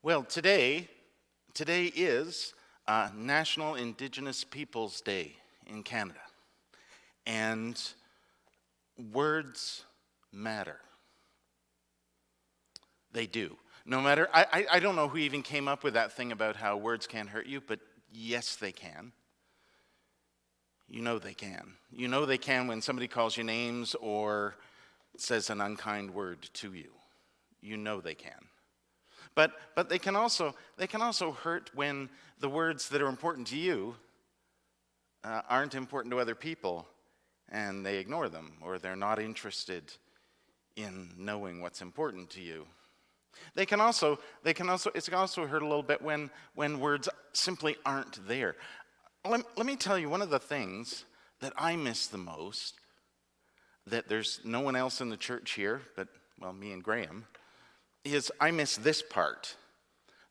Well, today is National Indigenous Peoples Day in Canada, and words matter. They do. No matter, I don't know who even came up with that thing about how words can't hurt you, but yes, they can. You know they can. You know they can when somebody calls you names or says an unkind word to you. You know they can. But they can also hurt when the words that are important to you aren't important to other people, and they ignore them, or they're not interested in knowing what's important to you. It can also hurt a little bit when words simply aren't there. Let me tell you one of the things that I miss the most, that there's no one else in the church here, but, well, me and Graham, is I miss this part,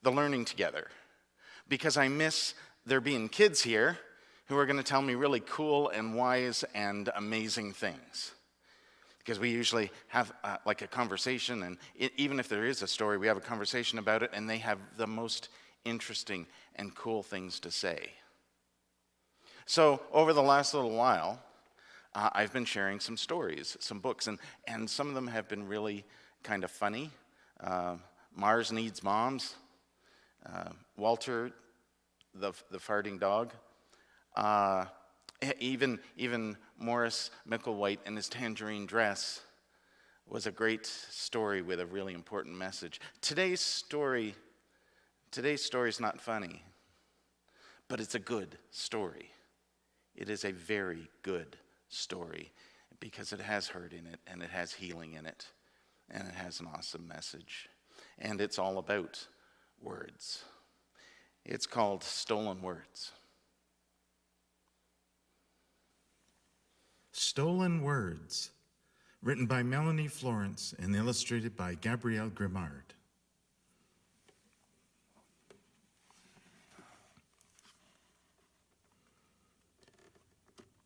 the learning together. Because I miss there being kids here who are going to tell me really cool and wise and amazing things. Because we usually have like a conversation, and even if there is a story, we have a conversation about it, and they have the most interesting and cool things to say. So over the last little while, I've been sharing some stories, some books, and some of them have been really kind of funny. Mars Needs Moms, Walter, the farting dog, even Morris Micklewhite and his tangerine dress was a great story with a really important message. Today's story is not funny, but it's a good story. It is a very good story because it has hurt in it, and it has healing in it, and it has an awesome message. And it's all about words. It's called Stolen Words. Stolen Words, written by Melanie Florence and illustrated by Gabrielle Grimard.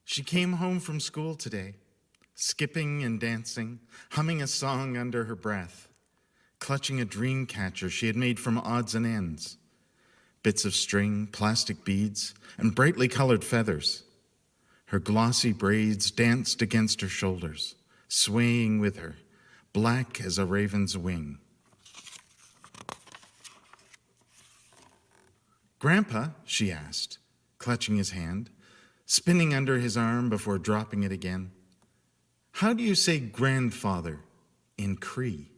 She came home from school today, skipping and dancing, humming a song under her breath, clutching a dream catcher she had made from odds and ends, bits of string, plastic beads, and brightly colored feathers. Her glossy braids danced against her shoulders, swaying with her, black as a raven's wing. "Grandpa," she asked, clutching his hand, spinning under his arm before dropping it again, "how do you say grandfather in Cree?"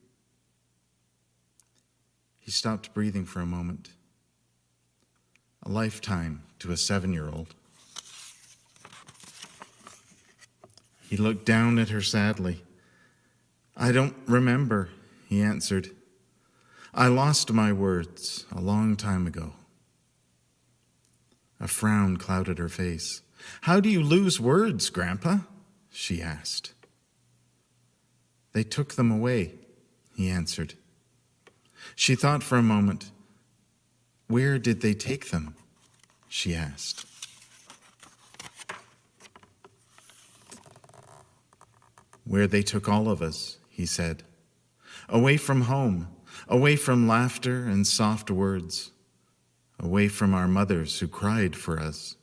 He stopped breathing for a moment. A lifetime to a 7-year-old. He looked down at her sadly. "I don't remember," he answered. "I lost my words a long time ago." A frown clouded her face. "How do you lose words, Grandpa?" she asked. "They took them away," he answered. She thought for a moment. "Where did they take them?" she asked. "Where they took all of us," he said. "Away from home, away from laughter and soft words, away from our mothers who cried for us."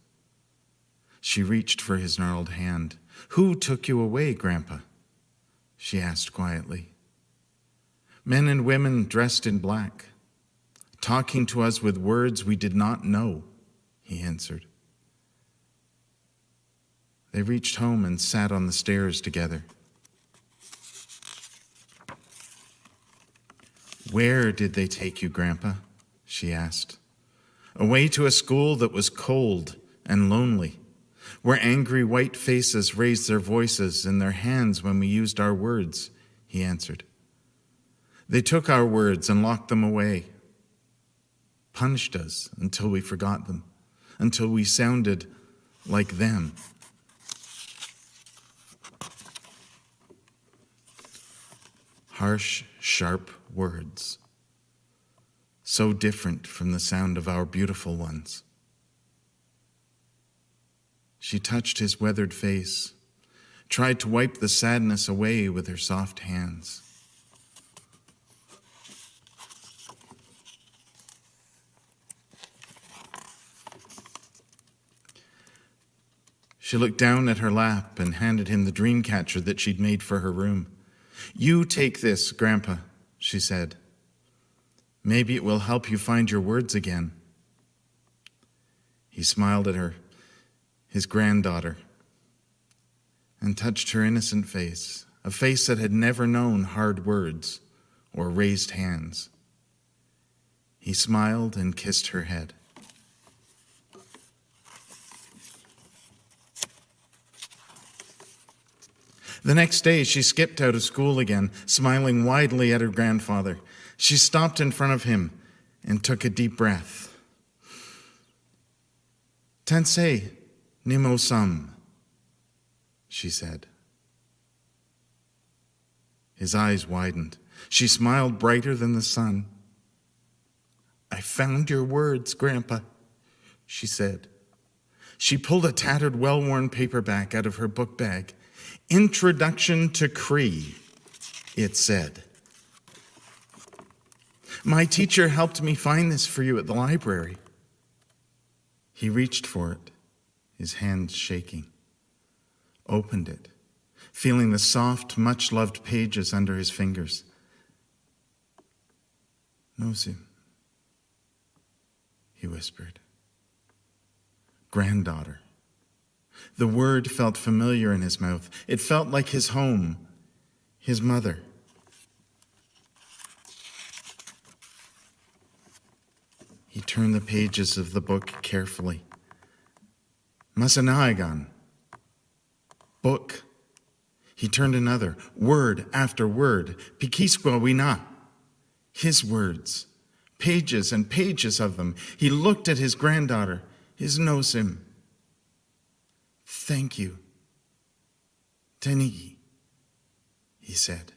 She reached for his gnarled hand. "Who took you away, Grandpa?" she asked quietly. "Men and women dressed in black, talking to us with words we did not know," he answered. They reached home and sat on the stairs together. "Where did they take you, Grandpa?" she asked. "Away to a school that was cold and lonely, where angry white faces raised their voices in their hands when we used our words," he answered. "They took our words and locked them away, punished us until we forgot them, until we sounded like them." Harsh, sharp words, so different from the sound of our beautiful ones. She touched his weathered face, tried to wipe the sadness away with her soft hands. She looked down at her lap and handed him the dream catcher that she'd made for her room. "You take this, Grandpa," she said. "Maybe it will help you find your words again." He smiled at her, his granddaughter, and touched her innocent face, a face that had never known hard words or raised hands. He smiled and kissed her head. The next day, she skipped out of school again, smiling widely at her grandfather. She stopped in front of him and took a deep breath. "Tensei nimo-sam," she said. His eyes widened. She smiled brighter than the sun. "I found your words, Grandpa," she said. She pulled a tattered, well-worn paperback out of her book bag. "Introduction to Cree," it said. "My teacher helped me find this for you at the library." He reached for it, his hands shaking, opened it, feeling the soft, much-loved pages under his fingers. "Nosim," he whispered. "Granddaughter." The word felt familiar in his mouth. It felt like his home, his mother. He turned the pages of the book carefully. "Masanaigan." Book. He turned another, word after word. "Pikisqua wina." His words, pages and pages of them. He looked at his granddaughter, his Nosim. "Thank you, Tenigi," he said.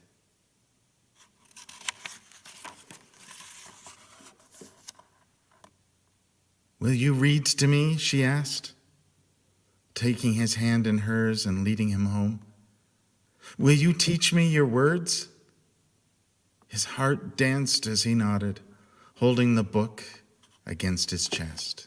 "Will you read to me?" she asked, taking his hand in hers and leading him home. "Will you teach me your words?" His heart danced as he nodded, holding the book against his chest.